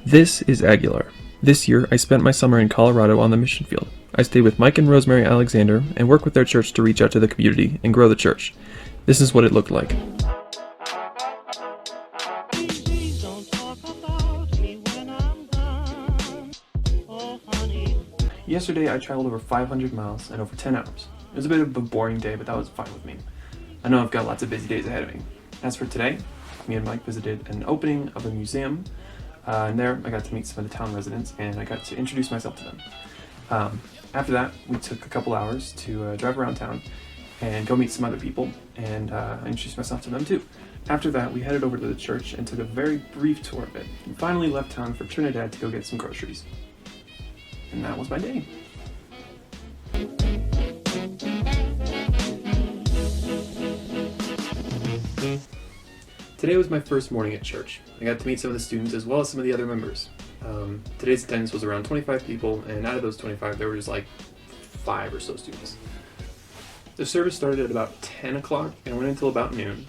This is Aguilar. This year, I spent my summer in Colorado on the mission field. I stayed with Mike and Rosemary Alexander and worked with their church to reach out to the community and grow the church. This is what it looked like. Yesterday, I traveled over 500 miles and over 10 hours. It was a bit of a boring day, but that was fine with me. I know I've got lots of busy days ahead of me. As for today, me and Mike visited an opening of a museum, and there I got to meet some of the town residents and I got to introduce myself to them. After that, we took a couple hours to drive around town and go meet some other people and introduce myself to them too. After that, we headed over to the church and took a very brief tour of it, and finally left town for Trinidad to go get some groceries. And that was my day. Today was my first morning at church. I got to meet some of the students as well as some of the other members. Today's attendance was around 25 people, and out of those 25, there were just like 5 or so students. The service started at about 10 o'clock and went until about noon.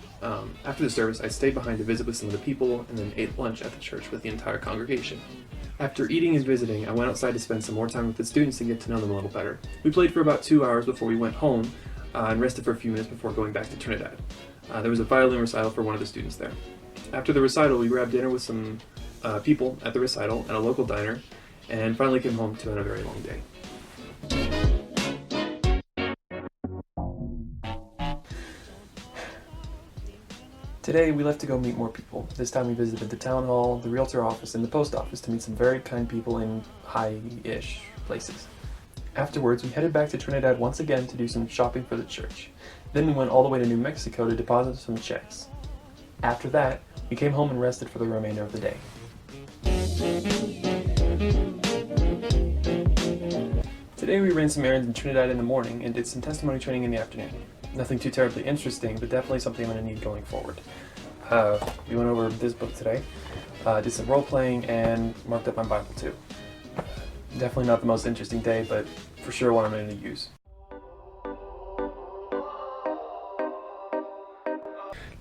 After the service, I stayed behind to visit with some of the people and then ate lunch at the church with the entire congregation. After eating and visiting, I went outside to spend some more time with the students and get to know them a little better. We played for about 2 hours before we went home and rested for a few minutes before going back to Trinidad. There was a violin recital for one of the students there. After the recital, we grabbed dinner with some people at the recital at a local diner and finally came home to end a very long day. Today we left to go meet more people. This time we visited the town hall, the realtor office, and the post office to meet some very kind people in high-ish places. Afterwards, we headed back to Trinidad once again to do some shopping for the church. Then we went all the way to New Mexico to deposit some checks. After that, we came home and rested for the remainder of the day. Today we ran some errands in Trinidad in the morning and did some testimony training in the afternoon. Nothing too terribly interesting, but definitely something I'm going to need going forward. We went over this book today, did some role-playing, and marked up my Bible too. Definitely not the most interesting day, but for sure one I'm going to use.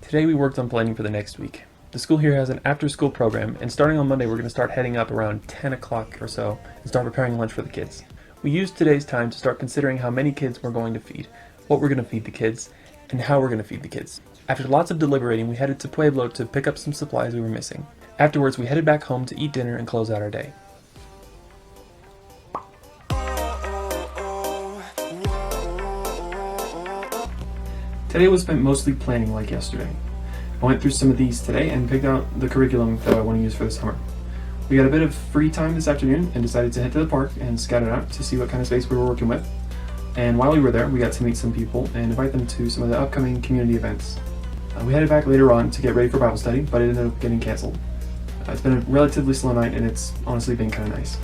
Today we worked on planning for the next week. The school here has an after-school program, and starting on Monday we're going to start heading up around 10 o'clock or so and start preparing lunch for the kids. We used today's time to start considering how many kids we're going to feed, what we're going to feed the kids, and how we're going to feed the kids. After lots of deliberating, we headed to Pueblo to pick up some supplies we were missing. Afterwards, we headed back home to eat dinner and close out our day. Today was spent mostly planning like yesterday. I went through some of these today and picked out the curriculum that I want to use for the summer. We got a bit of free time this afternoon and decided to head to the park and scout it out to see what kind of space we were working with. And while we were there, we got to meet some people and invite them to some of the upcoming community events. We headed back later on to get ready for Bible study, but it ended up getting canceled. It's been a relatively slow night and it's honestly been kind of nice.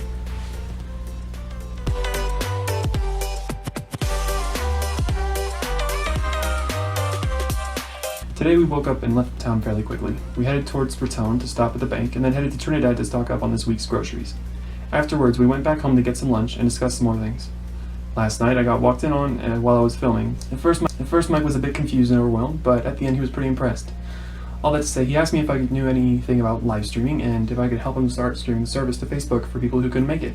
Today we woke up and left town fairly quickly. We headed towards Raton to stop at the bank and then headed to Trinidad to stock up on this week's groceries. Afterwards, we went back home to get some lunch and discuss some more things. Last night I got walked in on while I was filming. At first Mike was a bit confused and overwhelmed, but at the end he was pretty impressed. All that to say, he asked me if I knew anything about live streaming and if I could help him start streaming the service to Facebook for people who couldn't make it.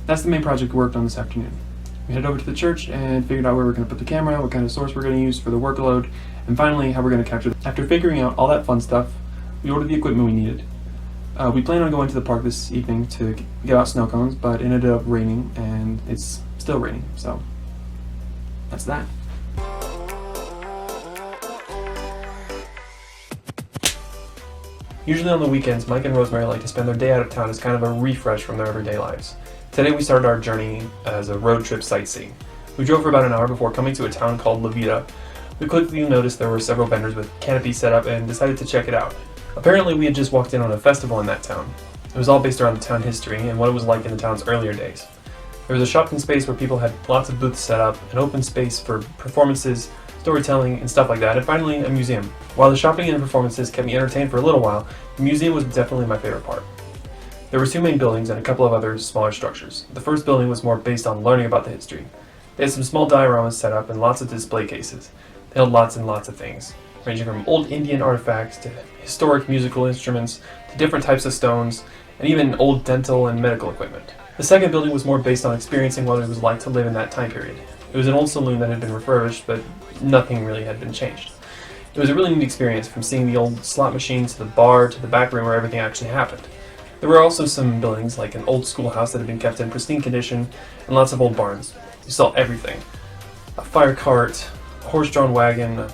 That's the main project we worked on this afternoon. We headed over to the church and figured out where we're going to put the camera, what kind of source we're going to use for the workload, and finally how we're going to capture it. After figuring out all that fun stuff, we ordered the equipment we needed. We planned on going to the park this evening to get out snow cones, but it ended up raining and it's still raining, so that's that. Usually on the weekends, Mike and Rosemary like to spend their day out of town as kind of a refresh from their everyday lives. Today we started our journey as a road trip sightseeing. We drove for about an hour before coming to a town called Lovell. We quickly noticed there were several vendors with canopies set up and decided to check it out. Apparently we had just walked in on a festival in that town. It was all based around the town history and what it was like in the town's earlier days. There was a shopping space where people had lots of booths set up, an open space for performances, storytelling, and stuff like that, and finally a museum. While the shopping and the performances kept me entertained for a little while, the museum was definitely my favorite part. There were 2 main buildings and a couple of other smaller structures. The first building was more based on learning about the history. They had some small dioramas set up and lots of display cases. They held lots and lots of things, ranging from old Indian artifacts to historic musical instruments to different types of stones and even old dental and medical equipment. The second building was more based on experiencing what it was like to live in that time period. It was an old saloon that had been refurbished, but nothing really had been changed. It was a really neat experience, from seeing the old slot machine to the bar to the back room where everything actually happened. There were also some buildings, like an old schoolhouse that had been kept in pristine condition, and lots of old barns. You saw everything. A fire cart, a horse-drawn wagon, a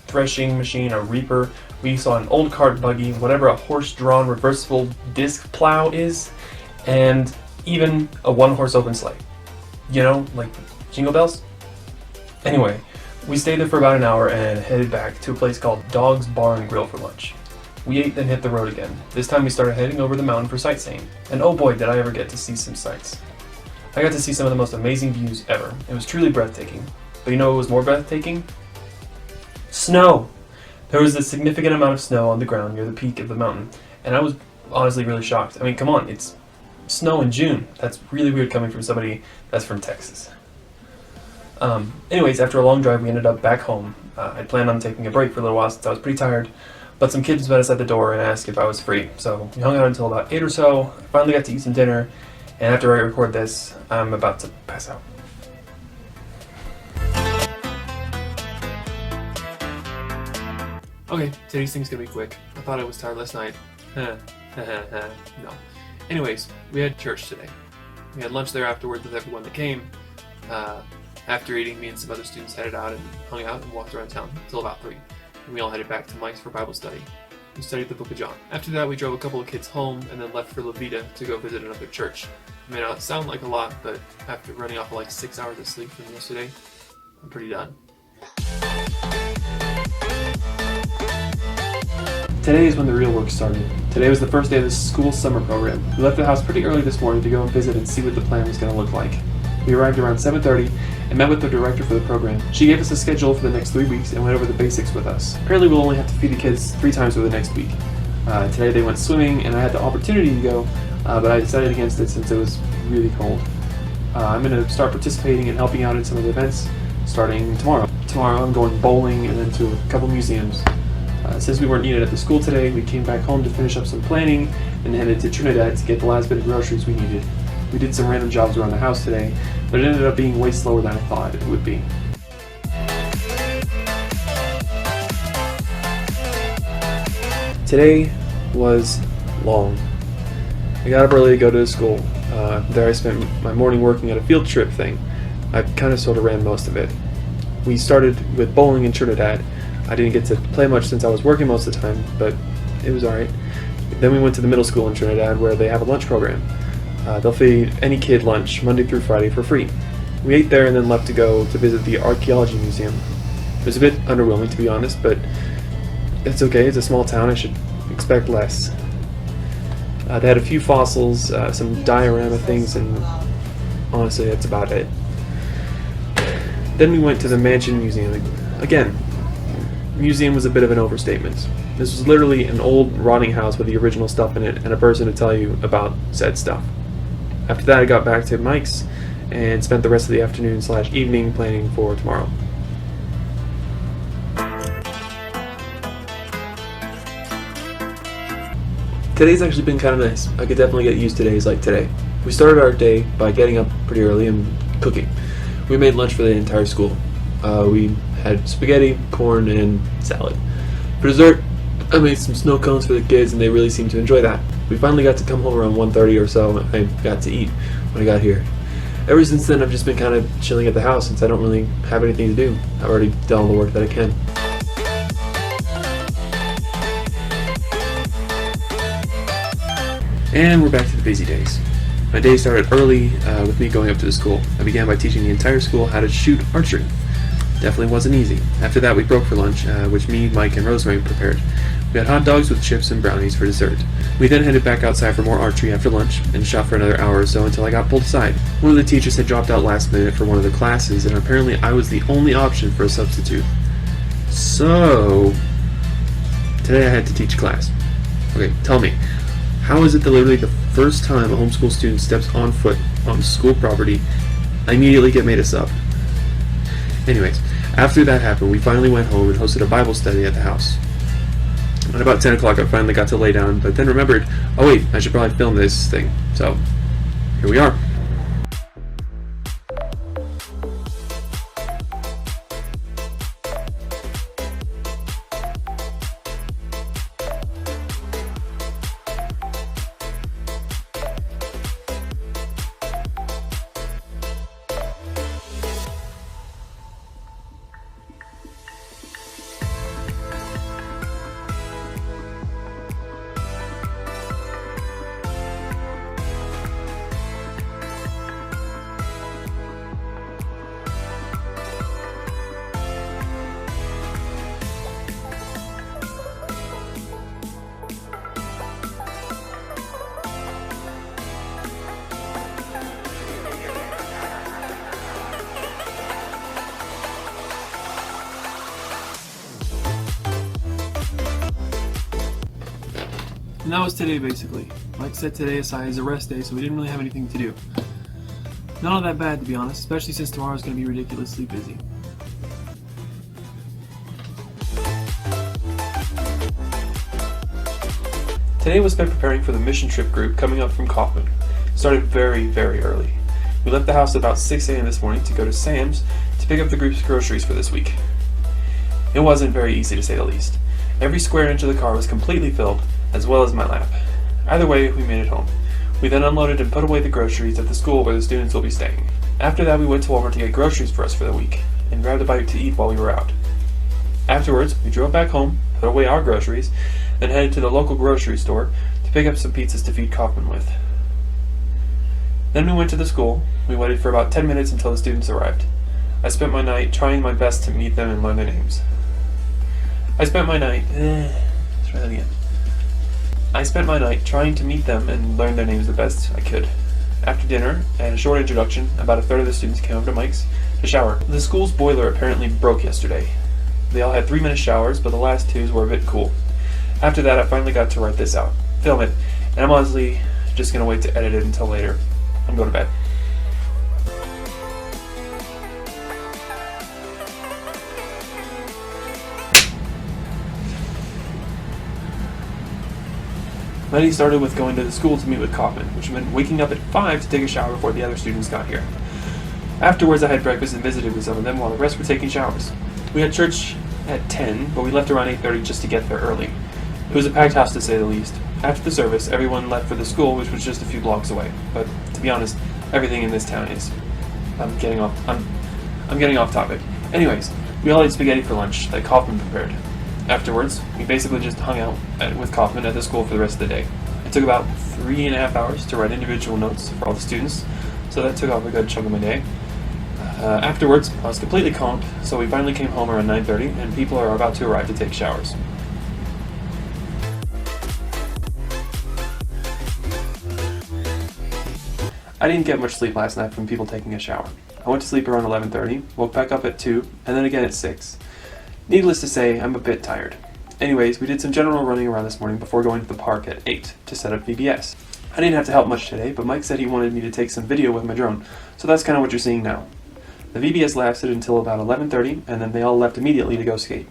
threshing machine, a reaper. We saw an old cart buggy, whatever a horse-drawn reversible disc plow is, and even a one-horse open sleigh. You know, like Jingle Bells? Anyway, we stayed there for about an hour and headed back to a place called Dog's Bar and Grill for lunch. We ate, then hit the road again. This time we started heading over the mountain for sightseeing, and oh boy did I ever get to see some sights. I got to see some of the most amazing views ever. It was truly breathtaking. But you know what was more breathtaking? Snow! There was a significant amount of snow on the ground near the peak of the mountain, and I was honestly really shocked. I mean, come on, it's snow in June. That's really weird coming from somebody that's from Texas. Anyways, after a long drive, we ended up back home. I'd planned on taking a break for a little while since I was pretty tired, but some kids met us at the door and asked if I was free. So we hung out until about 8 or so. I finally got to eat some dinner, and after I record this, I'm about to pass out. Okay, today's thing's gonna be quick. I thought I was tired last night. No. Anyways, we had church today. We had lunch there afterwards with everyone that came. After eating, me and some other students headed out and hung out and walked around town until about 3. And we all headed back to Mike's for Bible study. We studied the book of John. After that, we drove a couple of kids home and then left for La Vida to go visit another church. It may not sound like a lot, but after running off of like 6 hours of sleep from yesterday, I'm pretty done. Today is when the real work started. Today was the first day of the school summer program. We left the house pretty early this morning to go and visit and see what the plan was going to look like. We arrived around 7:30 and met with the director for the program. She gave us a schedule for the next 3 weeks and went over the basics with us. Apparently we'll only have to feed the kids 3 times over the next week. Today they went swimming and I had the opportunity to go, but I decided against it since it was really cold. I'm going to start participating and helping out in some of the events starting tomorrow. Tomorrow I'm going bowling and then to a couple museums. Since we weren't needed at the school today, we came back home to finish up some planning and headed to Trinidad to get the last bit of groceries we needed. We did some random jobs around the house today, but it ended up being way slower than I thought it would be. Today was long. I got up early to go to school. There I spent my morning working at a field trip thing. I kind of sort of ran most of it. We started with bowling in Trinidad. I didn't get to play much since I was working most of the time, but it was alright. Then we went to the middle school in Trinidad where they have a lunch program. They'll feed any kid lunch Monday through Friday for free. We ate there and then left to go to visit the archaeology museum. It was a bit underwhelming, to be honest, but it's okay. It's a small town. I should expect less. They had a few fossils, some diorama things, and honestly, that's about it. Then we went to the Mansion Museum. Again, museum was a bit of an overstatement. This was literally an old rotting house with the original stuff in it and a person to tell you about said stuff. After that I got back to Mike's and spent the rest of the afternoon/evening planning for tomorrow. Today's actually been kind of nice. I could definitely get used to days like today. We started our day by getting up pretty early and cooking. We made lunch for the entire school. We had spaghetti, corn, and salad. For dessert, I made some snow cones for the kids and they really seemed to enjoy that. We finally got to come home around 1:30 or so and I got to eat when I got here. Ever since then I've just been kind of chilling at the house since I don't really have anything to do. I've already done all the work that I can. And we're back to the busy days. My day started early with me going up to the school. I began by teaching the entire school how to shoot archery. Definitely wasn't easy. After that we broke for lunch, which me, Mike, and Rosemary prepared. We had hot dogs with chips and brownies for dessert. We then headed back outside for more archery after lunch and shot for another hour or so until I got pulled aside. One of the teachers had dropped out last minute for one of the classes and apparently I was the only option for a substitute. So, today I had to teach class. Okay, tell me, how is it that literally the first time a homeschool student steps on foot on school property, I immediately get made a sub? Anyways, after that happened, we finally went home and hosted a Bible study at the house. At about 10 o'clock I finally got to lay down, but then remembered, oh wait, I should probably film this thing. So, here we are. And that was today, basically. Like set today aside as a rest day, so we didn't really have anything to do. Not all that bad, to be honest, especially since tomorrow's going to be ridiculously busy. Today was spent preparing for the mission trip group coming up from Kaufman. It started very, very early. We left the house at about 6 a.m. this morning to go to Sam's to pick up the group's groceries for this week. It wasn't very easy, to say the least. Every square inch of the car was completely filled, as well as my lap. Either way, we made it home. We then unloaded and put away the groceries at the school where the students will be staying. After that, we went to Walmart to get groceries for us for the week, and grabbed a bite to eat while we were out. Afterwards, we drove back home, put away our groceries, then headed to the local grocery store to pick up some pizzas to feed Kaufman with. Then we went to the school. We waited for about 10 minutes until the students arrived. I spent my night trying my best to meet them and learn their names. I spent my night trying to meet them and learn their names the best I could. After dinner and a short introduction, about a third of the students came over to Mike's to shower. The school's boiler apparently broke yesterday. They all had 3-minute showers, but the last 2s were a bit cool. After that, I finally got to write this out, film it, and I'm honestly just gonna wait to edit it until later. I'm going to bed. My day started with going to the school to meet with Kaufman, which meant waking up at 5 to take a shower before the other students got here. Afterwards, I had breakfast and visited with some of them while the rest were taking showers. We had church at 10, but we left around 8:30 just to get there early. It was a packed house, to say the least. After the service, everyone left for the school, which was just a few blocks away. But to be honest, everything in this town is. I'm getting off topic. Anyways, we all ate spaghetti for lunch that Kaufman prepared. Afterwards, we basically just hung out with Kaufman at the school for the rest of the day. It took about 3.5 hours to write individual notes for all the students, so that took off a good chunk of my day. Afterwards, I was completely calmed, so we finally came home around 9:30, and people are about to arrive to take showers. I didn't get much sleep last night from people taking a shower. I went to sleep around 11:30, woke back up at 2, and then again at 6. Needless to say, I'm a bit tired. Anyways, we did some general running around this morning before going to the park at 8 to set up VBS. I didn't have to help much today, but Mike said he wanted me to take some video with my drone, so that's kind of what you're seeing now. The VBS lasted until about 11:30, and then they all left immediately to go skate.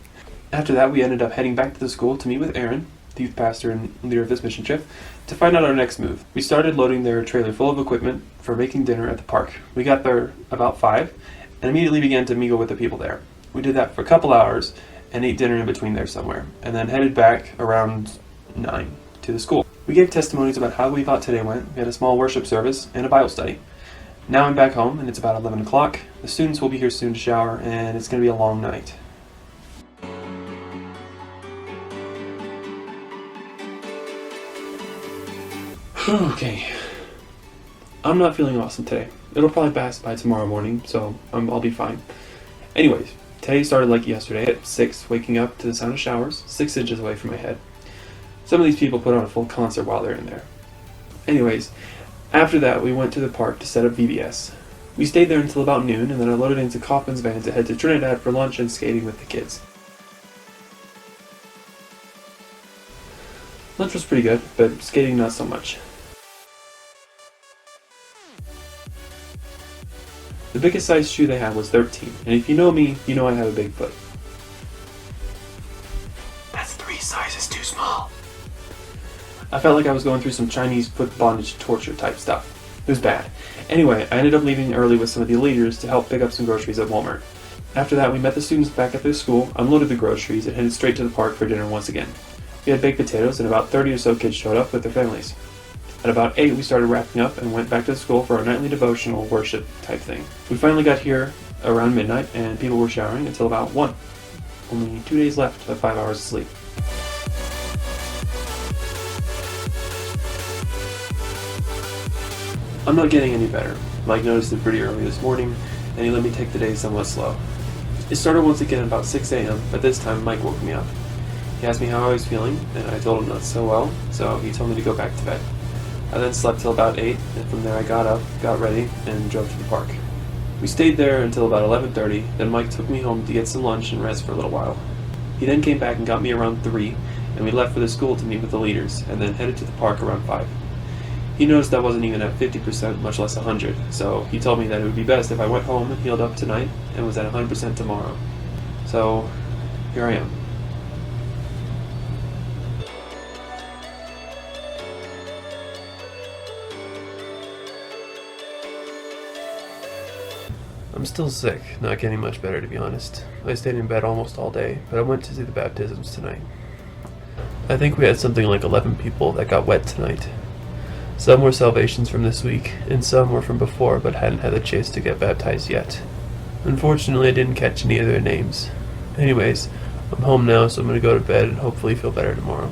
After that, we ended up heading back to the school to meet with Aaron, the youth pastor and leader of this mission trip, to find out our next move. We started loading their trailer full of equipment for making dinner at the park. We got there about 5, and immediately began to mingle with the people there. We did that for a couple hours, and ate dinner in between there somewhere, and then headed back around 9 to the school. We gave testimonies about how we thought today went. We had a small worship service and a Bible study. Now I'm back home, and it's about 11 o'clock. The students will be here soon to shower, and it's going to be a long night. Okay. I'm not feeling awesome today. It'll probably pass by tomorrow morning, so I'll be fine. Anyways, today started like yesterday at 6, waking up to the sound of showers, 6 inches away from my head. Some of these people put on a full concert while they're in there. Anyways, after that we went to the park to set up VBS. We stayed there until about noon, and then I loaded into Kaufman's van to head to Trinidad for lunch and skating with the kids. Lunch was pretty good, but skating not so much. The biggest size shoe they had was 13, and if you know me, you know I have a big foot. That's 3 sizes too I felt like I was going through some Chinese foot bondage torture type stuff. It was bad. Anyway, I ended up leaving early with some of the leaders to help pick up some groceries at Walmart. After that, we met the students back at their school, unloaded the groceries, and headed straight to the park for dinner once again. We had baked potatoes, and about 30 or so kids showed up with their families. At about 8, we started wrapping up and went back to the school for our nightly devotional worship type thing. We finally got here around midnight, and people were showering until about 1. Only 2 days left of 5 hours of sleep. I'm not getting any better. Mike noticed it pretty early this morning, and he let me take the day somewhat slow. It started once again about 6 a.m., but this time Mike woke me up. He asked me how I was feeling, and I told him not so well, so he told me to go back to bed. I then slept till about 8, and from there I got up, got ready, and drove to the park. We stayed there until about 11:30, then Mike took me home to get some lunch and rest for a little while. He then came back and got me around 3, and we left for the school to meet with the leaders, and then headed to the park around 5. He noticed I wasn't even at 50%, much less 100, so he told me that it would be best if I went home and healed up tonight and was at 100% tomorrow. So, here I am. I'm still sick, not getting much better to be honest. I stayed in bed almost all day, but I went to see the baptisms tonight. I think we had something like 11 people that got wet tonight. Some were salvations from this week, and some were from before but hadn't had the chance to get baptized yet. Unfortunately, I didn't catch any of their names. Anyways, I'm home now, so I'm going to go to bed and hopefully feel better tomorrow.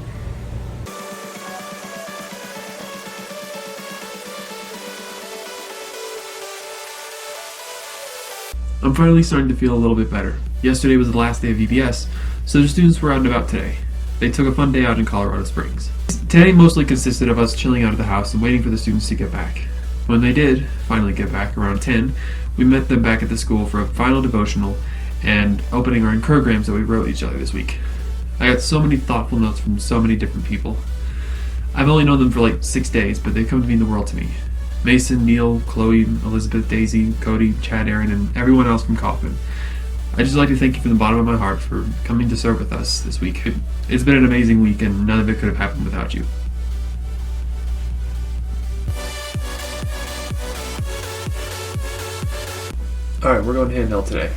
I'm finally starting to feel a little bit better. Yesterday was the last day of VBS, so the students were out and about today. They took a fun day out in Colorado Springs. Today mostly consisted of us chilling out of the house and waiting for the students to get back. When they did finally get back around 10, we met them back at the school for a final devotional and opening our encouragrams that we wrote each other this week. I got so many thoughtful notes from so many different people. I've only known them for like 6 days, but they've come to mean the world to me. Mason, Neil, Chloe, Elizabeth, Daisy, Cody, Chad, Aaron, and everyone else from Kaufman. I'd just like to thank you from the bottom of my heart for coming to serve with us this week. It's been an amazing week, and none of it could have happened without you. Alright, we're going handheld today.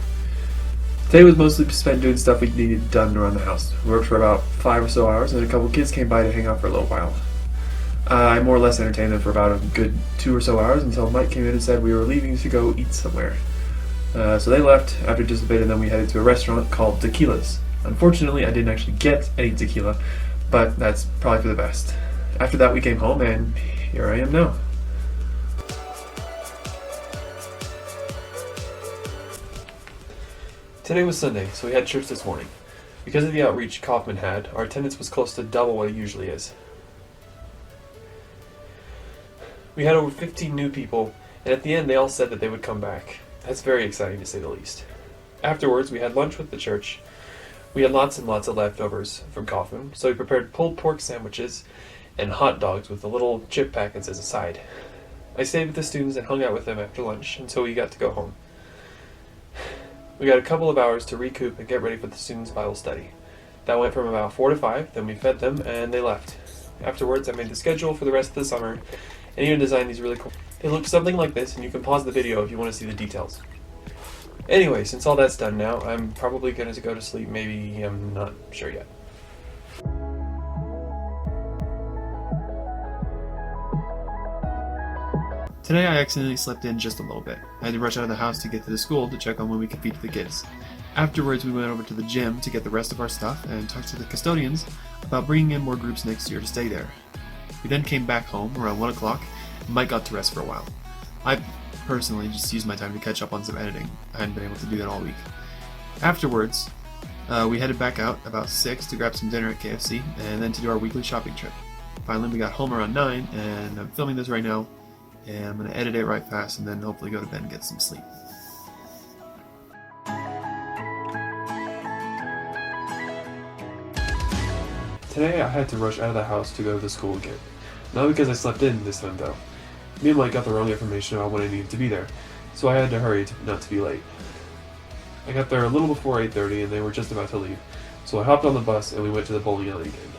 Today was mostly spent doing stuff we needed done around the house. We worked for about 5 or so hours, and a couple kids came by to hang out for a little while. I more or less entertained them for about a good 2 or so hours until Mike came in and said we were leaving to go eat somewhere. So they left after just a bit, and then we headed to a restaurant called Tequila's. Unfortunately, I didn't actually get any tequila, but that's probably for the best. After that, we came home, and here I am now. Today was Sunday, so we had church this morning. Because of the outreach Kaufman had, our attendance was close to double what it usually is. We had over 15 new people, and at the end they all said that they would come back. That's very exciting to say the least. Afterwards, we had lunch with the church. We had lots and lots of leftovers from Kaufman, so we prepared pulled pork sandwiches and hot dogs with the little chip packets as a side. I stayed with the students and hung out with them after lunch until we got to go home. We got a couple of hours to recoup and get ready for the students' Bible study. That went from about 4 to 5, then we fed them, and they left. Afterwards, I made the schedule for the rest of the summer, and even designed these really cool. They look something like this, and you can pause the video if you want to see the details. Anyway, since all that's done now, I'm probably going to go to sleep. Maybe, I'm not sure yet. Today I accidentally slept in just a little bit. I had to rush out of the house to get to the school to check on when we could feed the kids. Afterwards, we went over to the gym to get the rest of our stuff and talked to the custodians about bringing in more groups next year to stay there. We then came back home around 1 o'clock, and Mike got to rest for a while. I personally just used my time to catch up on some editing. I hadn't been able to do that all week. Afterwards, we headed back out about 6 to grab some dinner at KFC, and then to do our weekly shopping trip. Finally, we got home around 9, and I'm filming this right now, and I'm going to edit it right fast, and then hopefully go to bed and get some sleep. Today I had to rush out of the house to go to the school again. Not because I slept in this time though. Me and Mike got the wrong information about when I needed to be there, so I had to hurry not to be late. I got there a little before 8:30 and they were just about to leave, so I hopped on the bus and we went to the bowling alley again.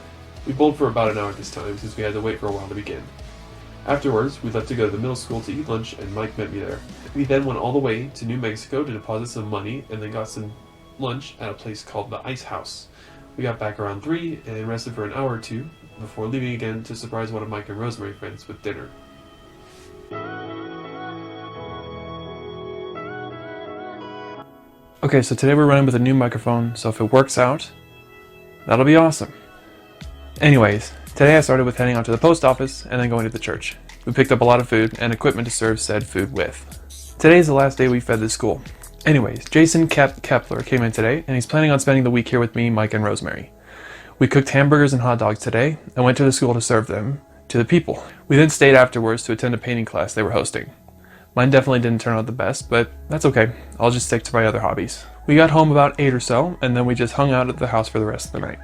We bowled for about an hour this time since we had to wait for a while to begin. Afterwards, we left to go to the middle school to eat lunch, and Mike met me there. We then went all the way to New Mexico to deposit some money, and then got some lunch at a place called the Ice House. We got back around 3 and rested for an hour or two before leaving again to surprise one of Mike and Rosemary friends with dinner. Okay, so today we're running with a new microphone, so if it works out, that'll be awesome. Anyways, today I started with heading out to the post office and then going to the church. We picked up a lot of food and equipment to serve said food with. Today is the last day we fed this school. Anyways, Jason Kepler came in today, and he's planning on spending the week here with me, Mike, and Rosemary. We cooked hamburgers and hot dogs today, and went to the school to serve them to the people. We then stayed afterwards to attend a painting class they were hosting. Mine definitely didn't turn out the best, but that's okay. I'll just stick to my other hobbies. We got home about 8 or so, and then we just hung out at the house for the rest of the night.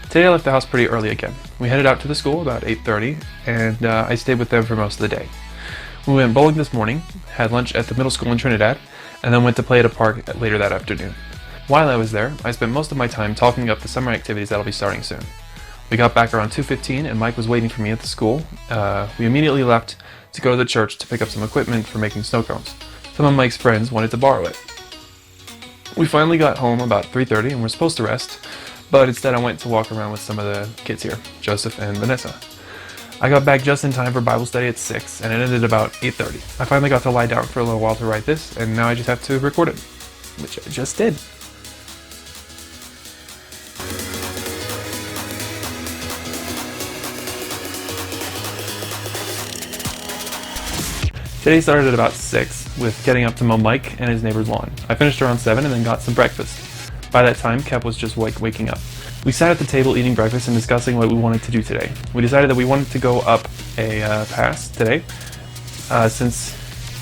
Today I left the house pretty early again. We headed out to the school about 8:30, and I stayed with them for most of the day. We went bowling this morning, had lunch at the middle school in Trinidad, and then went to play at a park later that afternoon. While I was there, I spent most of my time talking up the summer activities that'll be starting soon. We got back around 2:15, and Mike was waiting for me at the school. We immediately left to go to the church to pick up some equipment for making snow cones. Some of Mike's friends wanted to borrow it. We finally got home about 3:30 and were supposed to rest, but instead I went to walk around with some of the kids here, Joseph and Vanessa. I got back just in time for Bible study at 6, and it ended about 8:30. I finally got to lie down for a little while to write this, and now I just have to record it, which I just did. Today started at about 6 with getting up to mow Mike and his neighbor's lawn. I finished around 7 and then got some breakfast. By that time, Kep was just waking up. We sat at the table eating breakfast and discussing what we wanted to do today. We decided that we wanted to go up a pass today, since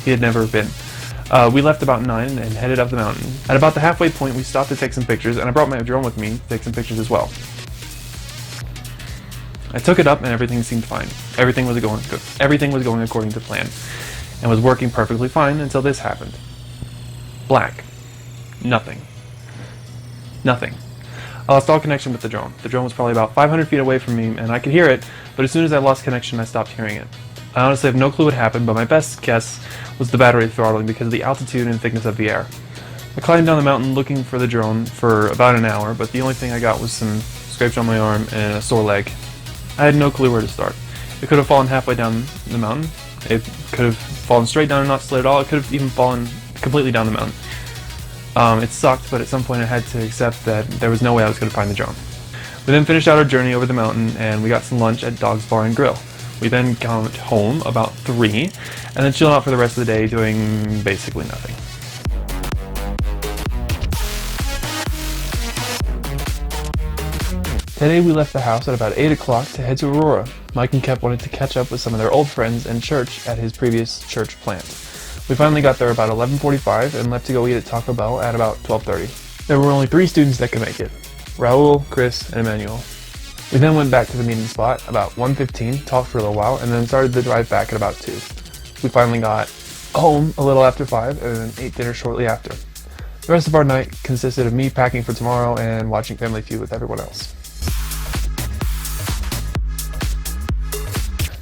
he had never been. We left about 9 and headed up the mountain. At about the halfway point, we stopped to take some pictures, and I brought my drone with me to take some pictures as well. I took it up and everything seemed fine. Everything was going good. Everything was going according to plan, and was working perfectly fine until this happened. Black. Nothing. Nothing. I lost all connection with the drone. The drone was probably about 500 feet away from me, and I could hear it, but as soon as I lost connection, I stopped hearing it. I honestly have no clue what happened, but my best guess was the battery throttling because of the altitude and thickness of the air. I climbed down the mountain looking for the drone for about an hour, but the only thing I got was some scrapes on my arm and a sore leg. I had no clue where to start. It could have fallen halfway down the mountain. It could have fallen straight down and not slid at all. It could have even fallen completely down the mountain. It sucked, but at some point I had to accept that there was no way I was going to find the drone. We then finished out our journey over the mountain, and we got some lunch at Dog's Bar and Grill. We then got home about 3, and then chilled out for the rest of the day doing basically nothing. Today we left the house at about 8 o'clock to head to Aurora. Mike and Kep wanted to catch up with some of their old friends and church at his previous church plant. We finally got there about 11:45 and left to go eat at Taco Bell at about 12:30. There were only 3 students that could make it: Raul, Chris, and Emmanuel. We then went back to the meeting spot about 1:15, talked for a little while, and then started the drive back at about 2. We finally got home a little after 5 and then ate dinner shortly after. The rest of our night consisted of me packing for tomorrow and watching Family Feud with everyone else.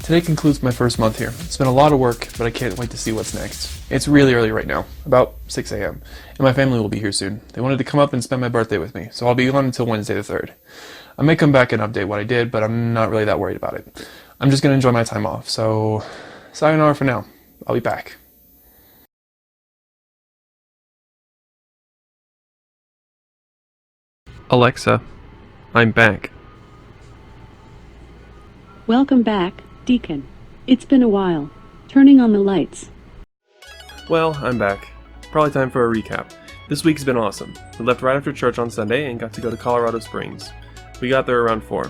Today concludes my first month here. It's been a lot of work, but I can't wait to see what's next. It's really early right now, about 6 a.m., and my family will be here soon. They wanted to come up and spend my birthday with me, so I'll be gone until Wednesday the 3rd. I may come back and update what I did, but I'm not really that worried about it. I'm just going to enjoy my time off, so sayonara for now. I'll be back. Alexa, I'm back. Welcome back, Deacon. It's been a while. Turning on the lights. Well, I'm back. Probably time for a recap. This week's been awesome. We left right after church on Sunday and got to go to Colorado Springs. We got there around 4.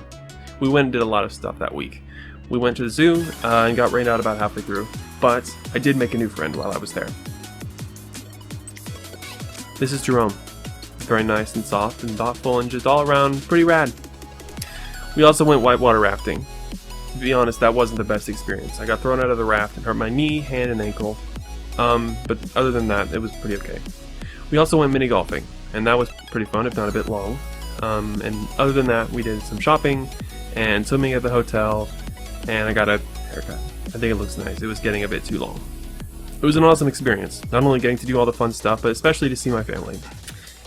We went and did a lot of stuff that week. We went to the zoo and got rained out about halfway through, but I did make a new friend while I was there. This is Jerome. Very nice and soft and thoughtful and just all around pretty rad. We also went whitewater rafting. To be honest, that wasn't the best experience. I got thrown out of the raft and hurt my knee, hand, and ankle. But other than that, it was pretty okay. We also went mini golfing, and that was pretty fun, if not a bit long. And other than that, we did some shopping and swimming at the hotel, and I got a haircut. I think it looks nice. It was getting a bit too long. It was an awesome experience, not only getting to do all the fun stuff, but especially to see my family.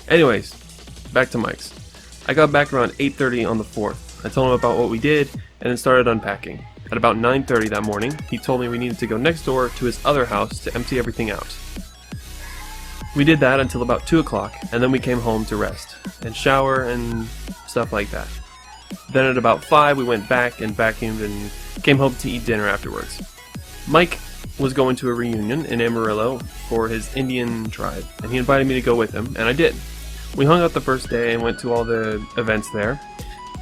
Anyways, back to Mike's. I got back around 8:30 on the 4th. I told him about what we did, and then started unpacking. At about 9:30 that morning, he told me we needed to go next door to his other house to empty everything out. We did that until about 2 o'clock, and then we came home to rest, and shower, and stuff like that. Then at about 5, we went back and vacuumed and came home to eat dinner afterwards. Mike was going to a reunion in Amarillo for his Indian tribe, and he invited me to go with him, and I did. We hung out the first day and went to all the events there,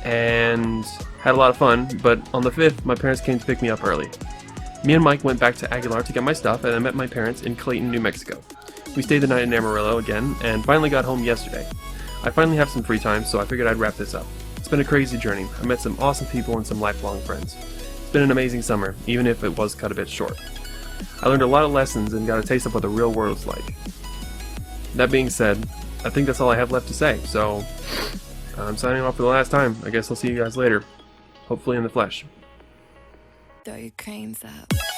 and had a lot of fun, but on the 5th, my parents came to pick me up early. Me and Mike went back to Aguilar to get my stuff, and I met my parents in Clayton, New Mexico. We stayed the night in Amarillo again, and finally got home yesterday. I finally have some free time, so I figured I'd wrap this up. It's been a crazy journey. I met some awesome people and some lifelong friends. It's been an amazing summer, even if it was cut a bit short. I learned a lot of lessons and got a taste of what the real world's like. That being said, I think that's all I have left to say, so I'm signing off for the last time. I guess I'll see you guys later. Hopefully in the flesh. Throw your cranes up.